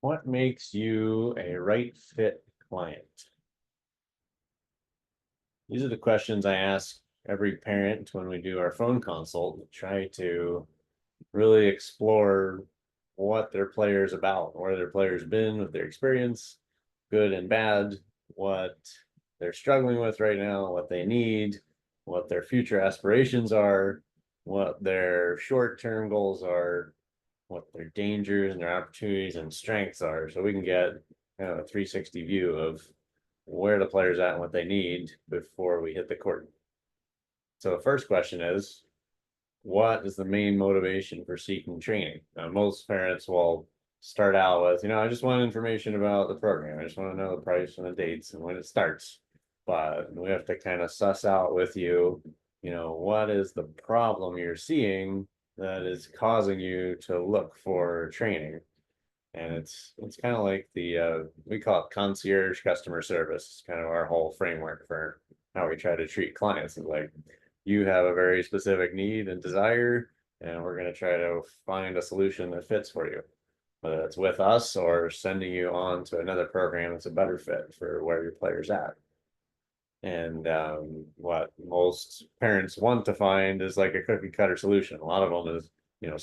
What makes you a right fit client? These are the questions I ask every parent when we do our phone consult. Try to really explore what their player's about, where their player's been with their experience, good and bad, what they're struggling with right now, what they need, what their future aspirations are, what their short-term goals are, what their dangers and their opportunities and strengths are, so we can get kind of a 360 view of where the player's at and what they need before we hit the court. So the first question is, what is the main motivation for seeking training? Now, most parents will start out with, I just want information about the program. I just want to know the price and the dates and when it starts. But we have to kind of suss out with you, what is the problem you're seeing that is causing you to look for training? And it's kind of like the we call it concierge customer service. It's kind of our whole framework for how we try to treat clients. It's like you have a very specific need and desire, and we're going to try to find a solution that fits for you, whether it's with us or sending you on to another program that's a better fit for where your player's at. And what most parents want to find is like a cookie cutter solution. A lot of them is,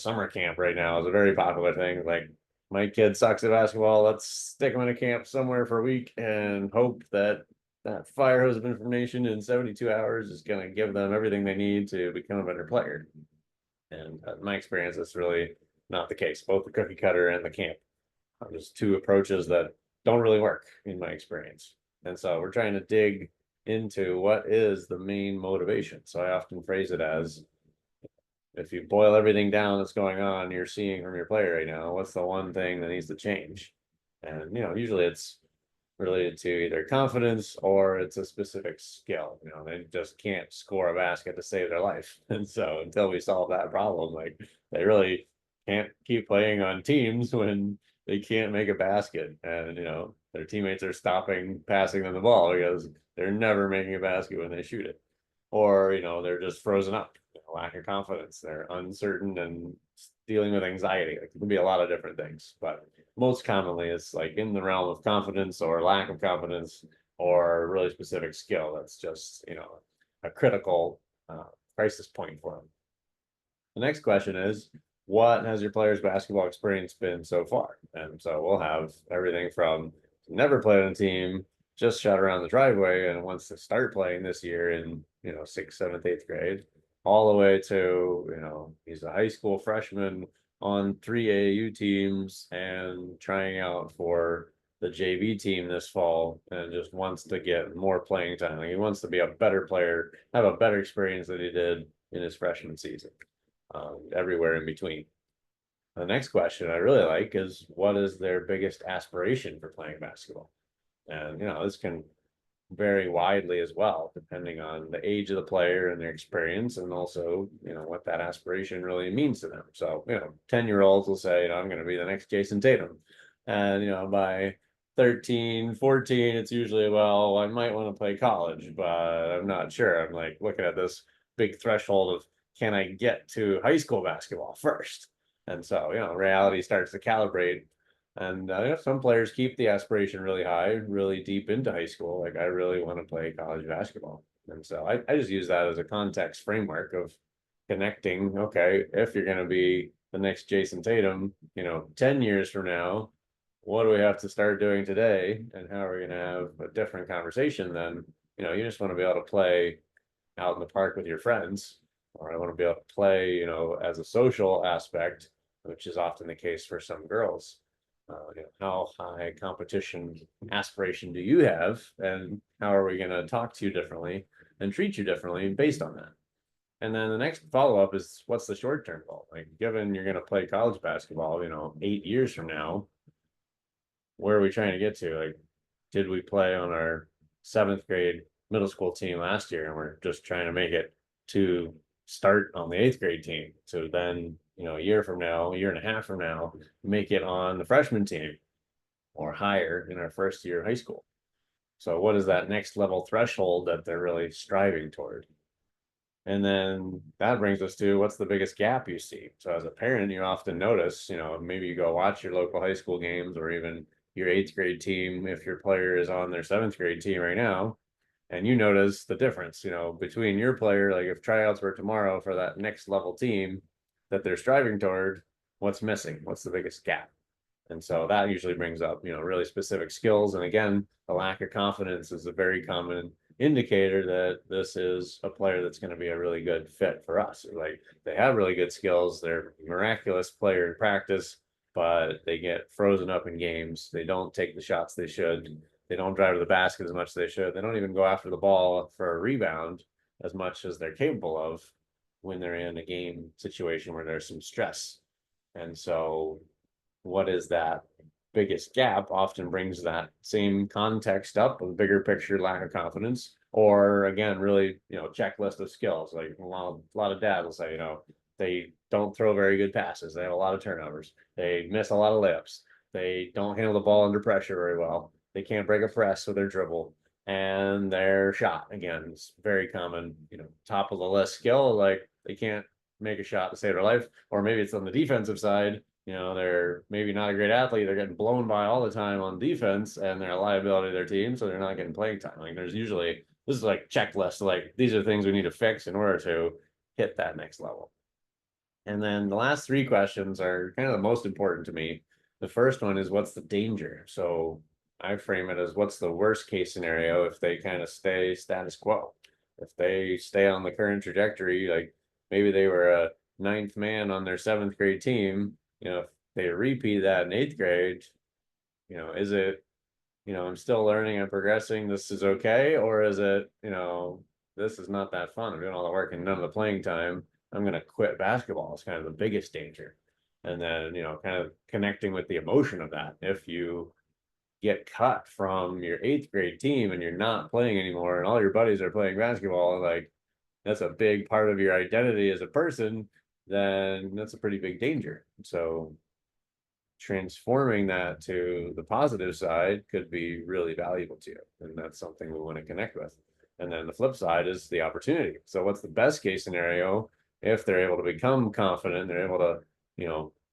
summer camp right now is a very popular thing. Like, my kid sucks at basketball. Let's stick him in a camp somewhere for a week and hope that that fire hose of information in 72 hours is going to give them everything they need to become a better player. And in my experience, it's really not the case. Both the cookie cutter and the camp are just two approaches that don't really work in my experience. And so we're trying to dig into what is the main motivation. So I often phrase it as, if you boil everything down that's going on, you're seeing from your player right now, what's the one thing that needs to change? And, usually it's related to either confidence or it's a specific skill. They just can't score a basket to save their life. And so until we solve that problem, like, they really can't keep playing on teams when they can't make a basket. And, their teammates are stopping passing them the ball because they're never making a basket when they shoot it. Or, they're just frozen up, lack of confidence. They're uncertain and dealing with anxiety. Like, it can be a lot of different things, but most commonly it's like in the realm of confidence or lack of confidence or a really specific skill that's just, a critical crisis point for them. The next question is, what has your player's basketball experience been so far? And so we'll have everything from never played on a team, just shot around the driveway and wants to start playing this year in, sixth, seventh, eighth grade, all the way to, he's a high school freshman on 3 AAU teams and trying out for the JV team this fall and just wants to get more playing time. Like, he wants to be a better player, have a better experience than he did in his freshman season, everywhere in between. The next question I really like is, what is their biggest aspiration for playing basketball? And, this can vary widely as well, depending on the age of the player and their experience, and also, what that aspiration really means to them. So, 10-year-olds will say, I'm going to be the next Jason Tatum. And, by 13, 14, it's usually, well, I might want to play college, but I'm not sure. I'm like looking at this big threshold of, can I get to high school basketball first? And so, reality starts to calibrate. And some players keep the aspiration really high, really deep into high school. Like, I really want to play college basketball. And so I just use that as a context framework of connecting. Okay, if you're going to be the next Jason Tatum, 10 years from now, what do we have to start doing today? And how are we going to have a different conversation then? You just want to be able to play out in the park with your friends, or I want to be able to play, as a social aspect, which is often the case for some girls. How high competition aspiration do you have, and how are we going to talk to you differently and treat you differently based on that? And then the next follow up is, what's the short term goal? Like, given you're going to play college basketball, 8 years from now, where are we trying to get to? Like, did we play on our seventh grade middle school team last year and we're just trying to make it to start on the eighth grade team? So then, a year from now, a year and a half from now, make it on the freshman team or higher in our first year of high school. So what is that next level threshold that they're really striving toward? And then that brings us to what's the biggest gap you see. So as a parent, you often notice, maybe you go watch your local high school games or even your eighth grade team if your player is on their seventh grade team right now, and you notice the difference, between your player, like if tryouts were tomorrow for that next level team that they're striving toward, what's missing? What's the biggest gap? And so that usually brings up, really specific skills. And again, the lack of confidence is a very common indicator that this is a player that's going to be a really good fit for us. Like they have really good skills, they're a miraculous player in practice, but they get frozen up in games. They don't take the shots they should. They don't drive to the basket as much as they should. They don't even go after the ball for a rebound as much as they're capable of when they're in a game situation where there's some stress. And so what is that biggest gap often brings that same context up of bigger picture lack of confidence, or again, really, checklist of skills. Like a lot of dads will say, they don't throw very good passes. They have a lot of turnovers. They miss a lot of layups. They don't handle the ball under pressure very well. They can't break a press with their dribble. And their shot, again, is very common, top of the list skill. Like they can't make a shot to save their life, or maybe it's on the defensive side. They're maybe not a great athlete. They're getting blown by all the time on defense, and they're a liability to their team, so they're not getting playing time. Like there's usually this is like checklist. Like these are things we need to fix in order to hit that next level. And then the last three questions are kind of the most important to me. The first one is what's the danger? So I frame it as what's the worst case scenario if they kind of stay status quo. If they stay on the current trajectory, like maybe they were a ninth man on their seventh grade team, if they repeat that in eighth grade, is it, I'm still learning and progressing, this is okay? Or is it, this is not that fun. I'm doing all the work and none of the playing time. I'm going to quit basketball is kind of the biggest danger. And then, kind of connecting with the emotion of that. If you get cut from your eighth grade team and you're not playing anymore and all your buddies are playing basketball, like that's a big part of your identity as a person, then that's a pretty big danger. So transforming that to the positive side could be really valuable to you. And that's something we want to connect with. And then the flip side is the opportunity. So what's the best case scenario if they're able to become confident, they're able to,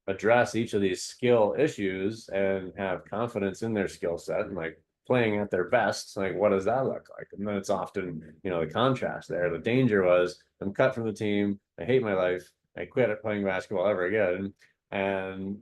address each of these skill issues and have confidence in their skill set and like playing at their best, like what does that look like? And then it's often, the contrast there. The danger was I'm cut from the team, I hate my life, I quit at playing basketball ever again. And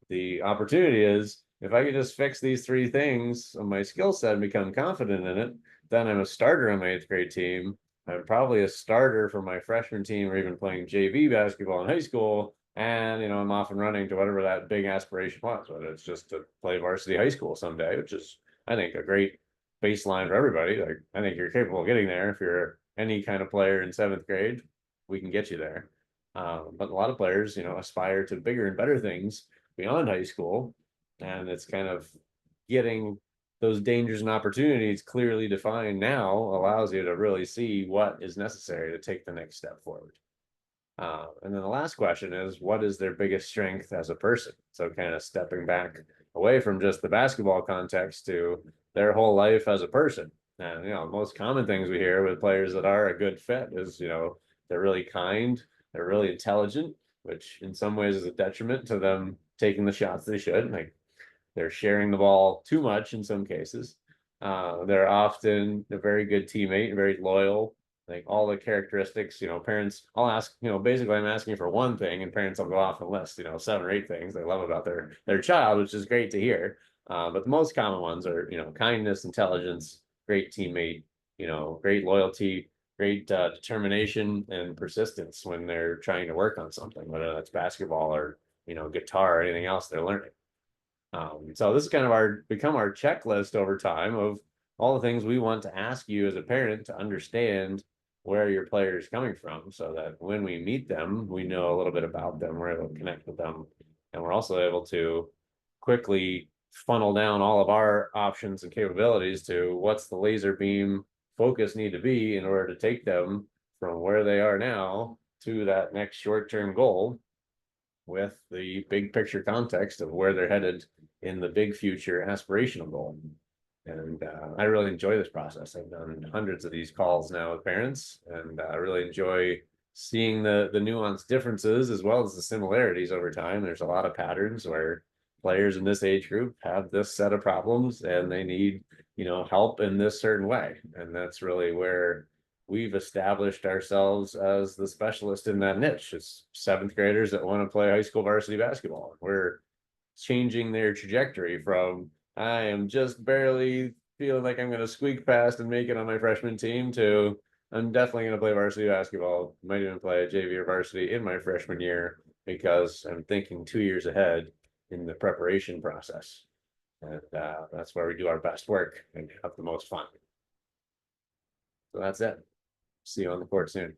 the opportunity is if I could just fix these three things on my skill set and become confident in it, then I'm a starter on my eighth grade team. I'm probably a starter for my freshman team or even playing JV basketball in high school. And, I'm off and running to whatever that big aspiration was, whether it's just to play varsity high school someday, which is, I think, a great baseline for everybody. Like, I think you're capable of getting there. If you're any kind of player in seventh grade, we can get you there. But a lot of players, aspire to bigger and better things beyond high school. And it's kind of getting those dangers and opportunities clearly defined now allows you to really see what is necessary to take the next step forward. And then the last question is, what is their biggest strength as a person? So kind of stepping back away from just the basketball context to their whole life as a person. And, most common things we hear with players that are a good fit is, they're really kind, they're really intelligent, which in some ways is a detriment to them taking the shots they should. Like they're sharing the ball too much in some cases. They're often a very good teammate, very loyal, like all the characteristics, parents, I'll ask, basically I'm asking for one thing and parents will go off and list, 7 or 8 things they love about their child, which is great to hear. But the most common ones are, kindness, intelligence, great teammate, great loyalty, great determination and persistence when they're trying to work on something, whether that's basketball or, guitar or anything else they're learning. So this is kind of become our checklist over time of all the things we want to ask you as a parent to understand where your player is coming from so that when we meet them, we know a little bit about them, we're able to connect with them, and we're also able to quickly funnel down all of our options and capabilities to what's the laser beam focus need to be in order to take them from where they are now to that next short-term goal with the big picture context of where they're headed in the big future aspirational goal. And I really enjoy this process. I've done hundreds of these calls now with parents, and I really enjoy seeing the nuanced differences as well as the similarities over time. There's a lot of patterns where players in this age group have this set of problems and they need, help in this certain way. And that's really where we've established ourselves as the specialist in that niche. It's seventh graders that want to play high school varsity basketball. We're changing their trajectory from I am just barely feeling like I'm going to squeak past and make it on my freshman team to I'm definitely going to play varsity basketball. Might even play a JV or varsity in my freshman year because I'm thinking 2 years ahead in the preparation process. And that's where we do our best work and have the most fun. So that's it. See you on the court soon.